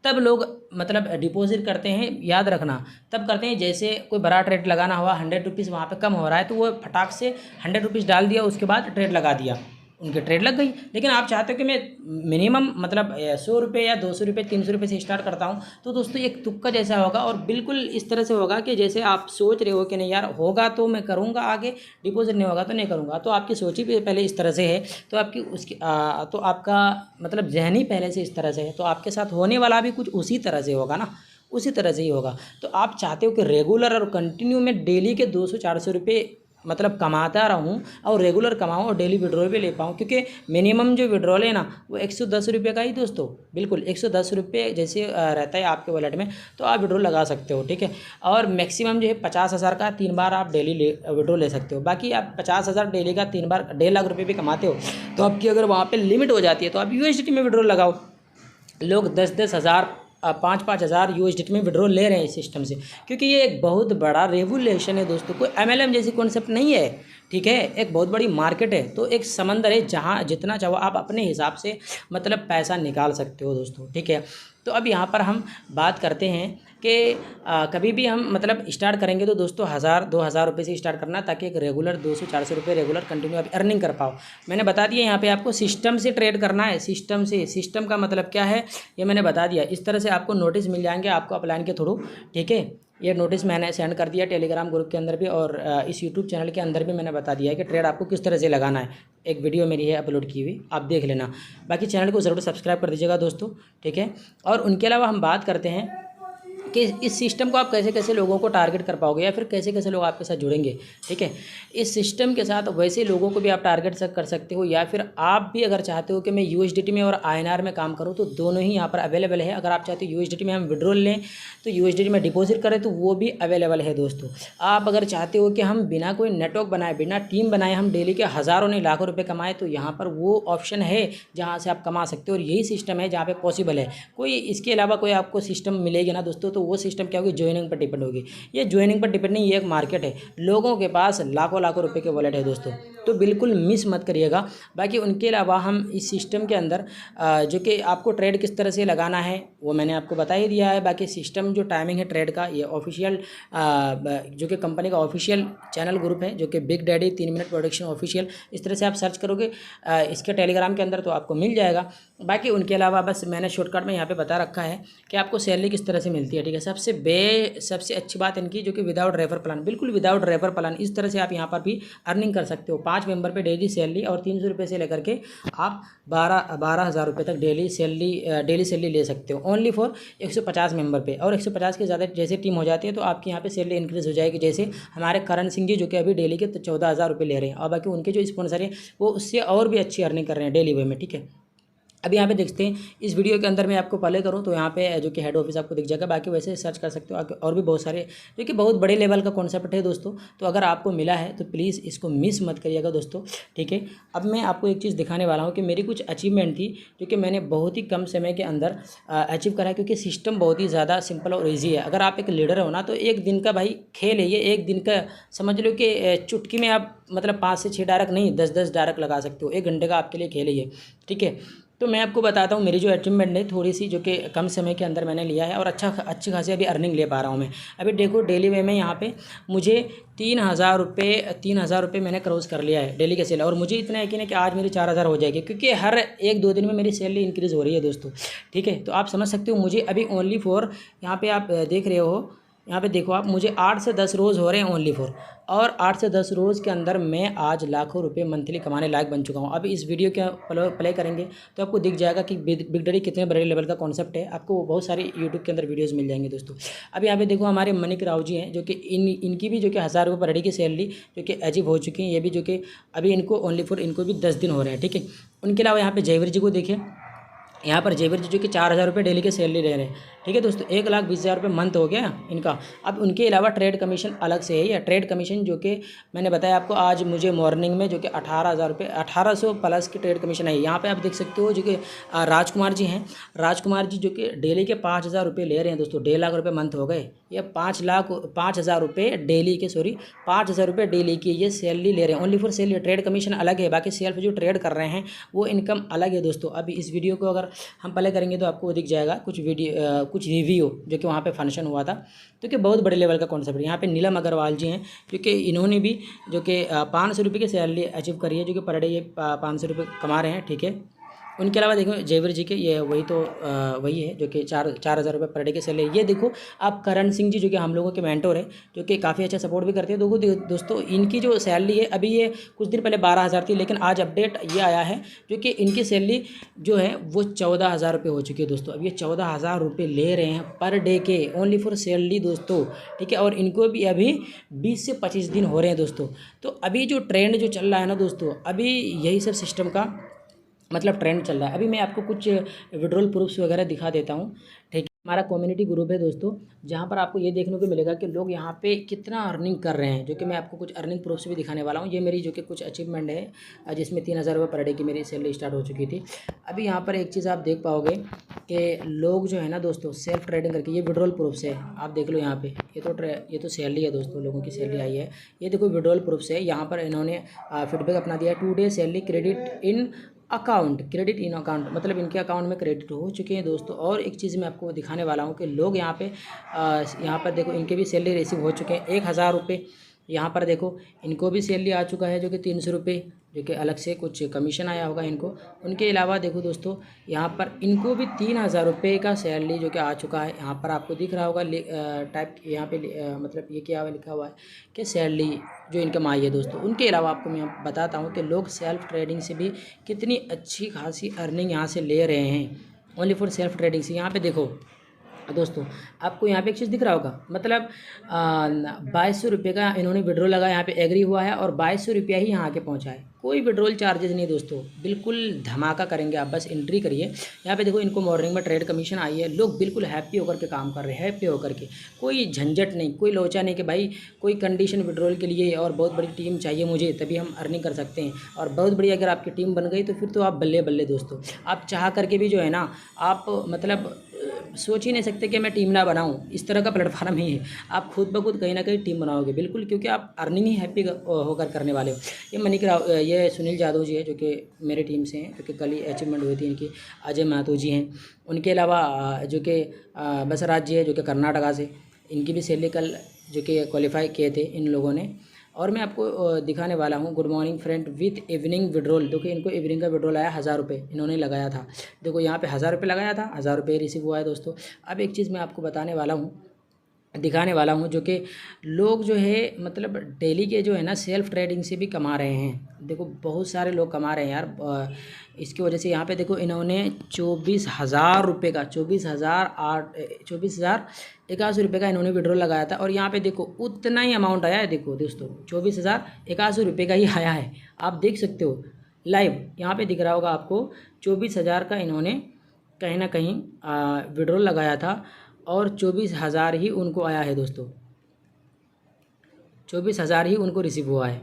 तब लोग मतलब डिपॉजिट करते हैं, याद रखना तब करते हैं जैसे कोई बड़ा ट्रेड लगाना हुआ, 100 रुपीज़ वहाँ पे कम हो रहा है तो वो फटाक से 100 रुपीज़ डाल दिया, उसके बाद ट्रेड लगा दिया, उनकी ट्रेड लग गई। लेकिन आप चाहते हो कि मैं मिनिमम मतलब 100 रुपये या 200 रुपये 300 रुपये से स्टार्ट करता हूँ, तो दोस्तों एक तुक्का जैसा होगा और बिल्कुल इस तरह से होगा कि जैसे आप सोच रहे हो कि नहीं यार होगा तो मैं करूँगा आगे, डिपॉजिट नहीं होगा तो नहीं करूँगा। तो आपकी सोच ही पहले इस तरह से है, तो तो आपका मतलब जहन ही पहले से इस तरह से है, तो आपके साथ होने वाला भी कुछ उसी तरह से होगा ना, उसी तरह से ही होगा। तो आप चाहते हो कि रेगुलर और कंटिन्यू में डेली के 200-400 रुपये मतलब कमाता रहूँ और रेगुलर कमाऊँ और डेली विड्रॉल भी ले पाऊँ, क्योंकि मिनिमम जो विड्रॉल है ना वो 110 रुपये का ही दोस्तों, बिल्कुल 110 रुपये जैसे रहता है आपके वॉलेट में, तो आप विड्रॉल लगा सकते हो, ठीक है। और मैक्सिमम जो है 50,000 का 3 बार आप डेली विड्रॉल ले सकते हो। बाकी आप 50,000 डेली का 3 बार 1.5 लाख रुपये भी कमाते हो, तो आपकी अगर वहाँ पर लिमिट हो जाती है तो आप USDT में विड्रॉल लगाओ। लोग 10-10 हज़ार 5-5 हज़ार USDT में विड्रॉल ले रहे हैं इस सिस्टम से, क्योंकि ये एक बहुत बड़ा रेवुलेशन है दोस्तों, कोई MLM जैसी कॉन्सेप्ट नहीं है, ठीक है। एक बहुत बड़ी मार्केट है, तो एक समंदर है जहाँ जितना चाहो आप अपने हिसाब से मतलब पैसा निकाल सकते हो दोस्तों, ठीक है। तो अब यहाँ पर हम बात करते हैं कि कभी भी हम मतलब स्टार्ट करेंगे तो दोस्तों 1000-2000 रुपये से स्टार्ट करना, ताकि एक रेगुलर 200-400 रुपये रेगुलर कंटिन्यू आप अर्निंग कर पाओ। मैंने बता दिया यहाँ पे आपको सिस्टम से ट्रेड करना है, सिस्टम से। सिस्टम का मतलब क्या है ये मैंने बता दिया। इस तरह से आपको नोटिस मिल जाएंगे आपको अपलाइन के थ्रू, ठीक है। ये नोटिस मैंने सेंड कर दिया टेलीग्राम ग्रुप के अंदर भी, और इस यूट्यूब चैनल के अंदर भी मैंने बता दिया है कि ट्रेड आपको किस तरह से लगाना है। एक वीडियो मेरी है अपलोड की हुई, आप देख लेना। बाकी चैनल को ज़रूर सब्सक्राइब कर दीजिएगा दोस्तों, ठीक है। और उनके अलावा हम बात करते हैं कि इस सिस्टम को आप कैसे कैसे लोगों को टारगेट कर पाओगे, या फिर कैसे कैसे लोग आपके साथ जुड़ेंगे, ठीक है। इस सिस्टम के साथ वैसे लोगों को भी आप टारगेट कर सकते हो, या फिर आप भी अगर चाहते हो कि मैं USDT में और INR में काम करूं, तो दोनों ही यहाँ पर अवेलेबल है। अगर आप चाहते हो USDT में हम विड्रॉल लें तो USDT में डिपॉजिट करें तो वो भी अवेलेबल है दोस्तों। आप अगर चाहते हो कि हम बिना कोई नेटवर्क बनाए, बिना टीम बनाए हम डेली के हज़ारों नहीं लाखों रुपये कमाएँ, तो यहाँ पर वो ऑप्शन है जहाँ से आप कमा सकते हो, और यही सिस्टम है जहाँ पर पॉसिबल है। कोई इसके अलावा कोई आपको सिस्टम मिलेगी ना दोस्तों, तो वो सिस्टम क्या होगी, ज्वाइनिंग पर डिपेंड होगी। ये ज्वाइनिंग पर डिपेंड नहीं, ये एक मार्केट है, लोगों के पास लाखों लाखों रुपए के वॉलेट है दोस्तों, तो बिल्कुल मिस मत करिएगा। बाकी उनके अलावा हम इस सिस्टम के अंदर जो कि आपको ट्रेड किस तरह से लगाना है वो मैंने आपको बता ही दिया है। बाकी सिस्टम जो टाइमिंग है ट्रेड का, ये ऑफिशियल जो कि कंपनी का ऑफिशियल चैनल ग्रुप है, जो कि big daddy 3 minute production official, इस तरह से आप सर्च करोगे इसके टेलीग्राम के अंदर तो आपको मिल जाएगा। बाकी उनके अलावा बस मैंने शॉर्टकट में यहाँ पे बता रखा है कि आपको सैलरी किस तरह से मिलती है, ठीक है। सबसे अच्छी बात इनकी जो कि विदाउट रेफर प्लान, बिल्कुल विदाउट रेफर प्लान, इस तरह से आप यहाँ पर भी अर्निंग कर सकते हो। 5 मेंबर पे डेली सैलरी, और 300 रुपये से लेकर के आप 12,000 रुपये तक डेली सैलरी ले सकते हो, ओनली फॉर 150 मेंबर पे। और 150 के ज़्यादा जैसे टीम हो जाती है तो आपकी यहाँ पे सैलरी इंक्रीज़ हो जाएगी। जैसे हमारे करण सिंह जी जो कि अभी डेली के 14,000 रुपये ले रहे हैं, और बाकी उनके जो स्पॉन्सर हैं वो उससे और भी अच्छी अर्निंग कर रहे हैं डेली वे में, ठीक है। अभी यहाँ पे देखते हैं इस वीडियो के अंदर मैं आपको पहले करूँ तो यहाँ पे जो कि हेड ऑफिस आपको दिख जाएगा। बाकी वैसे सर्च कर सकते हो और भी बहुत सारे, जो कि बहुत बड़े लेवल का कॉन्सेप्ट है दोस्तों। तो अगर आपको मिला है तो प्लीज़ इसको मिस मत करिएगा दोस्तों, ठीक है। अब मैं आपको एक चीज़ दिखाने वाला हूँ कि मेरी कुछ अचीवमेंट थी जो कि मैंने बहुत ही कम समय के अंदर अचीव करा है, क्योंकि सिस्टम बहुत ही ज़्यादा सिंपल और ईजी है। अगर आप एक लीडर हो ना तो एक दिन का भाई खेल है ये, एक दिन का समझ लो कि चुटकी में आप मतलब 5 से 6 डायरेक्ट नहीं 10-10 डायरेक्ट लगा सकते हो। 1 घंटे का आपके लिए खेल है ये, ठीक है। तो मैं आपको बताता हूँ मेरी जो अचीवमेंट है थोड़ी सी, जो कि कम समय के अंदर मैंने लिया है, और अच्छी खासी अभी अर्निंग ले पा रहा हूँ मैं। अभी देखो डेली वे में यहाँ पे मुझे 3,000 रुपये मैंने क्रॉस कर लिया है डेली के सेल, और मुझे इतना यकीन है कि आज मेरी 4,000 हो जाएगी, क्योंकि हर 1-2 दिन में मेरी सैलरी इंक्रीज़ हो रही है दोस्तों, ठीक है। तो आप समझ सकते हो मुझे अभी ओनली फॉर यहाँ पर आप देख रहे हो, यहाँ पे देखो आप, मुझे 8 से 10 रोज़ हो रहे हैं ओनली फॉर, और 8 से 10 रोज़ के अंदर मैं आज लाखों रुपए मंथली कमाने लायक बन चुका हूँ। अभी इस वीडियो के प्ले करेंगे तो आपको दिख जाएगा कि बिग डैडी कितने बड़े लेवल का कॉन्सेप्ट है। आपको बहुत सारी यूट्यूब के अंदर वीडियोस मिल जाएंगे दोस्तों। अभी यहाँ पे देखो हमारे मनिक राव जी हैं, जो कि इनकी भी जो कि 1,000 रुपये पर डे की सैलरी जो कि अचीव हो चुकी है। ये भी जो कि अभी इनको ओनली फॉर इनको भी 10 दिन हो रहे हैं, ठीक है। उनके अलावा यहाँ पर जयवीर जी को देखें, यहाँ पर जयवीर जी जो कि 4,000 रुपये डेली के सैलरी ले रहे हैं, ठीक है दोस्तों। 1,20,000 रुपये मंथ हो गया इनका। अब उनके अलावा ट्रेड कमीशन अलग से है, या ट्रेड कमीशन जो कि मैंने बताया आपको, आज मुझे मॉर्निंग में जो कि 18,000 रुपये 1,800 प्लस की ट्रेड कमीशन आई। यहाँ पे आप देख सकते हो जो कि राजकुमार जी हैं, राजकुमार जी जो कि डेली के 5,000 रुपये ले रहे हैं दोस्तों। 1.5 लाख रुपये मंथ हो गए, ये 5,000 रुपये डेली के 5,000 रुपये डेली की ये सैलरी ले रहे हैं, only for salary. Trade commission अलग है, बाकी सेल्फ जो ट्रेड कर रहे हैं वो इनकम अलग है दोस्तों। अभी इस वीडियो को अगर हम पहले करेंगे तो आपको दिख जाएगा कुछ रिव्यू जो कि वहाँ पे फंक्शन हुआ था, तो कि बहुत बड़े लेवल का कॉन्सेप्ट है। यहाँ पे नीलम अग्रवाल जी हैं, क्योंकि इन्होंने भी जो कि 500 रुपये की सैलरी अचीव करी है, जो कि पर डे ये 500 रुपये कमा रहे हैं, ठीक है। उनके अलावा देखो जयवीर जी के, ये वही है जो कि 4,000 रुपये पर डे के सैलरी। ये देखो आप करण सिंह जी जो कि हम लोगों के मेंटोर है, जो कि काफ़ी अच्छा सपोर्ट भी करते हैं। देखो दोस्तों इनकी जो सैलरी है, अभी ये कुछ दिन पहले 12,000 थी, लेकिन आज अपडेट ये आया है जो कि इनकी सैलरी जो है वो 14,000 रुपये हो चुकी है दोस्तों। अब ये 14,000 रुपये ले रहे हैं पर डे के, ओनली फॉर सैलरी दोस्तों, ठीक है। और इनको भी अभी 20 से 25 दिन हो रहे हैं दोस्तों। तो अभी जो ट्रेंड जो चल रहा है ना दोस्तों, अभी यही सब सिस्टम का मतलब ट्रेंड चल रहा है। अभी मैं आपको कुछ विड्रॉल प्रूफ्स वगैरह दिखा देता हूँ, ठीक है। हमारा कम्युनिटी ग्रुप है दोस्तों, जहाँ पर आपको ये देखने को मिलेगा कि लोग यहाँ पे कितना अर्निंग कर रहे हैं, जो कि मैं आपको कुछ अर्निंग प्रूफ्स भी दिखाने वाला हूँ। ये मेरी जो कि कुछ अचीवमेंट है, जिसमें 3,000 रुपये पर डे की मेरी सैलरी स्टार्ट हो चुकी थी। अभी यहाँ पर एक चीज़ आप देख पाओगे कि लोग जो है ना दोस्तों सेल्फ ट्रेडिंग करके, ये विड्रॉल प्रूफ्स है, आप देख लो यहाँ पे। ये तो सैलरी है दोस्तों, लोगों की सैलरी आई है। ये देखो विड्रॉल प्रूफ्स है, यहाँ पर इन्होंने फीडबैक अपना दिया है। 2 day salary credit in account, credit in account, मतलब इनके अकाउंट में क्रेडिट हो चुके हैं दोस्तों। और एक चीज़ मैं आपको दिखाने वाला हूँ कि लोग यहाँ पर देखो इनके भी सैलरी रिसीव हो चुके हैं 1,000 रुपये। यहाँ पर देखो इनको भी सैलरी आ चुका है जो कि 300 रुपये, जो कि अलग से कुछ कमीशन आया होगा इनको। उनके अलावा देखो दोस्तों यहाँ पर इनको भी 3,000 रुपये का सैलरी जो कि आ चुका है। यहाँ पर आपको दिख रहा होगा टाइप यहाँ पे मतलब ये क्या लिखा हुआ है कि सैलरी जो इनकम आई है दोस्तों। उनके अलावा आपको मैं बताता हूँ कि लोग सेल्फ ट्रेडिंग से भी कितनी अच्छी खासी अर्निंग यहाँ से ले रहे हैं, ओनली फॉर सेल्फ ट्रेडिंग से। यहाँ पे देखो दोस्तों आपको यहाँ पे एक चीज़ दिख रहा होगा, मतलब 2,200 रुपये का इन्होंने विड्रॉल लगा, यहाँ पे एग्री हुआ है और 2,200 रुपया ही यहाँ के पहुँचा है। कोई विड्रॉल चार्जेस नहीं दोस्तों, बिल्कुल धमाका करेंगे आप, बस एंट्री करिए। यहाँ पे देखो इनको मॉर्निंग में ट्रेड कमीशन आई है, लोग बिल्कुल हैप्पी होकर के काम कर रहे हैं, हैप्पी होकर के, कोई झंझट नहीं, कोई लोचा नहीं कि भाई कोई कंडीशन विड्रॉल के लिए और बहुत बड़ी टीम चाहिए मुझे तभी हम अर्निंग कर सकते हैं। और बहुत बड़ी अगर आपकी टीम बन गई तो फिर तो आप बल्ले बल्ले दोस्तों। आप चाह करके भी जो है ना, आप मतलब सोच ही नहीं सकते कि मैं टीम ना बनाऊं, इस तरह का प्लेटफॉर्म ही है। आप खुद ब खुद कहीं ना कहीं टीम बनाओगे बिल्कुल, क्योंकि आप अर्निंग ही हैप्पी होकर करने वाले हो। ये सुनील यादव जी है जो कि मेरे टीम से हैं, जो कि कल ही अचीवमेंट हुई थी इनकी। अजय महतो जी हैं, उनके अलावा जो कि बसराज जी है जो कि कर्नाटका से, इनकी भी सैलरी कल जो कि क्वालिफाई किए थे इन लोगों ने। और मैं आपको दिखाने वाला हूँ good morning friend with evening withdrawal. देखो इनको इवनिंग का विड्रॉल आया 1,000 रुपये इन्होंने लगाया था। देखो यहाँ पे 1,000 रुपये लगाया था, 1,000 रुपये रिसीव हुआ है दोस्तों। अब एक चीज़ मैं आपको बताने वाला हूँ, दिखाने वाला हूँ, जो कि लोग जो है मतलब डेली के जो है ना सेल्फ ट्रेडिंग से भी कमा रहे हैं। देखो बहुत सारे लोग कमा रहे हैं यार। इसकी वजह से यहाँ पे देखो इन्होंने 24,000 रुपये का 24,081 रुपये का इन्होंने विड्रॉल लगाया था। और यहाँ पे देखो उतना ही अमाउंट आया है, देखो दोस्तों 24,081 रुपये का ही आया है। आप देख सकते हो लाइव, यहाँ पे दिख रहा होगा आपको 24,000 का इन्होंने कहीं ना कहीं विड्रॉल लगाया था और 24,000 ही उनको आया है दोस्तों, 24,000 ही उनको रिसीव हुआ है।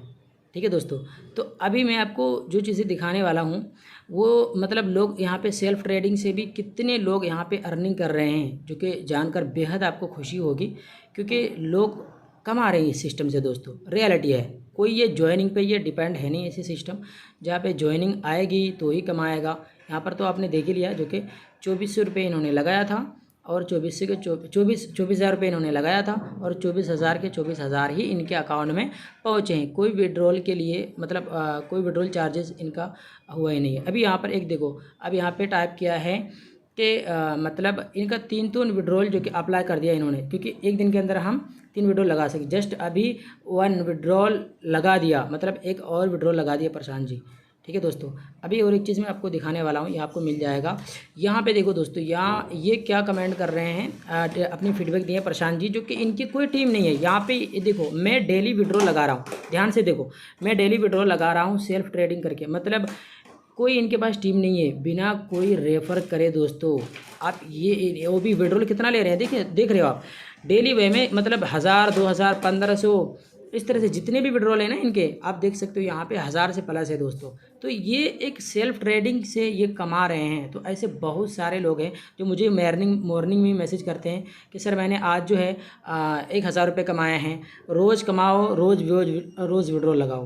ठीक है दोस्तों, तो अभी मैं आपको जो चीज़ें दिखाने वाला हूँ वो मतलब लोग यहाँ पे सेल्फ ट्रेडिंग से भी कितने लोग यहाँ पे अर्निंग कर रहे हैं, जो कि जानकर बेहद आपको खुशी होगी, क्योंकि लोग कमा रहे हैं इस सिस्टम से दोस्तों। रियलिटी है, कोई ये ज्वाइनिंग पे ये डिपेंड है नहीं ऐसे सिस्टम जहाँ पे ज्वाइनिंग आएगी तो ही कमाएगा। यहाँ पर तो आपने देख ही लिया, जो कि 2,400 रुपये इन्होंने लगाया था और 24,000 रुपये इन्होंने लगाया था और 24,000 के 24,000 ही इनके अकाउंट में पहुँचे हैं। कोई विड्रॉल के लिए मतलब कोई विड्रॉल चार्जेस इनका हुआ ही नहीं है। अभी यहाँ पर एक देखो, अब यहाँ पे टाइप किया है कि मतलब इनका 3 विड्रॉल जो कि अप्लाई कर दिया इन्होंने, क्योंकि एक दिन के अंदर हम 3 विड्रॉल लगा सकें। जस्ट अभी 1 विड्रॉल लगा दिया, मतलब एक और विड्रॉल लगा दिया प्रशांत जी। ठीक है दोस्तों, अभी और एक चीज़ मैं आपको दिखाने वाला हूँ, ये आपको मिल जाएगा। यहाँ पे देखो दोस्तों, यहाँ ये क्या कमेंट कर रहे हैं, अपनी फीडबैक दिए प्रशांत जी, जो कि इनकी कोई टीम नहीं है। यहाँ पे देखो मैं डेली विड्रॉल लगा रहा हूँ, ध्यान से देखो, मैं डेली विड्रॉल लगा रहा हूँ सेल्फ ट्रेडिंग करके, मतलब कोई इनके पास टीम नहीं है, बिना कोई रेफर करे दोस्तों। आप ये वो भी विड्रॉल कितना ले रहे हैं, देखिए देख रहे हो आप, डेली वे में मतलब 1,000 2,000 1,500 इस तरह से जितने भी विड्रॉल है ना इनके, आप देख सकते हो यहाँ पे 1,000 से प्लस है दोस्तों। तो ये एक सेल्फ ट्रेडिंग से ये कमा रहे हैं। तो ऐसे बहुत सारे लोग हैं जो मुझे मॉर्निंग में मैसेज करते हैं कि सर मैंने आज जो है 1,000 रुपये कमाए हैं। रोज़ कमाओ, रोज़ विड्रॉल लगाओ।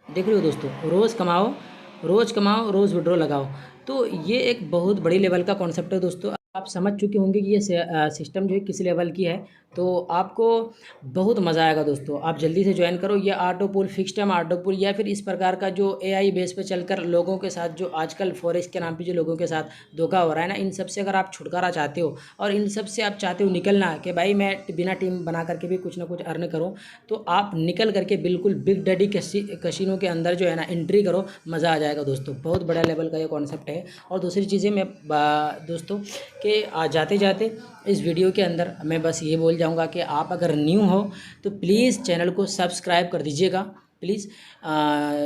देख रहे हो दोस्तों, रोज़ कमाओ, रोज़ विड्रॉल लगाओ। तो ये एक बहुत बड़ी लेवल का कॉन्सेप्ट है दोस्तों। आप समझ चुके होंगे कि ये सिस्टम जो है किस लेवल की है, तो आपको बहुत मज़ा आएगा दोस्तों। आप जल्दी से ज्वाइन करो। ये ऑटो पुल, फिक्स टाइम ऑटो पुल, या फिर इस प्रकार का जो एआई बेस पे चलकर लोगों के साथ जो आजकल फॉरेक्स के नाम पे जो लोगों के साथ धोखा हो रहा है ना, इन सब से अगर आप छुटकारा चाहते हो और इन सब से आप चाहते हो निकलना कि भाई मैं बिना टीम बना करके भी कुछ ना कुछ अर्न करूँ, तो आप निकल करके बिल्कुल बिग डैडी कसिनो के अंदर जो है ना एंट्री करो, मज़ा आ जाएगा दोस्तों। बहुत बड़ा लेवल का ये कॉन्सेप्ट है। और दूसरी चीज़ें मैं दोस्तों कि जाते जाते इस वीडियो के अंदर मैं बस ये बोल जाऊंगा कि आप अगर न्यू हो तो प्लीज़ चैनल को सब्सक्राइब कर दीजिएगा प्लीज़,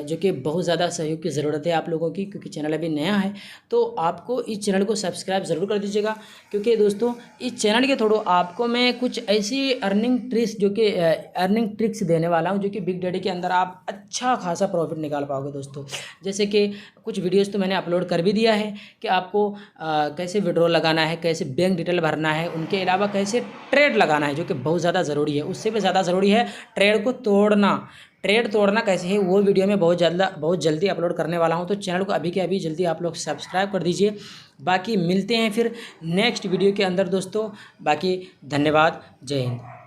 जो कि बहुत ज़्यादा सहयोग की ज़रूरत है आप लोगों की, क्योंकि चैनल अभी नया है। तो आपको इस चैनल को सब्सक्राइब ज़रूर कर दीजिएगा, क्योंकि दोस्तों इस चैनल के थ्रू आपको मैं कुछ ऐसी अर्निंग ट्रिक्स देने वाला हूं, जो कि बिग डैडी के अंदर आप अच्छा खासा प्रॉफिट निकाल पाओगे दोस्तों। जैसे कि कुछ वीडियोज़ तो मैंने अपलोड कर भी दिया है कि आपको कैसे विड्रॉल लगाना है, कैसे बैंक डिटेल भरना है, उनके अलावा कैसे ट्रेड लगाना है, जो कि बहुत ज़्यादा ज़रूरी है। उससे भी ज़्यादा ज़रूरी है ट्रेड को तोड़ना। ट्रेड तोड़ना कैसे है वो वीडियो में बहुत जल्दी अपलोड करने वाला हूँ। तो चैनल को अभी के अभी जल्दी आप लोग सब्सक्राइब कर दीजिए। बाकी मिलते हैं फिर नेक्स्ट वीडियो के अंदर दोस्तों। बाकी धन्यवाद, जय हिंद।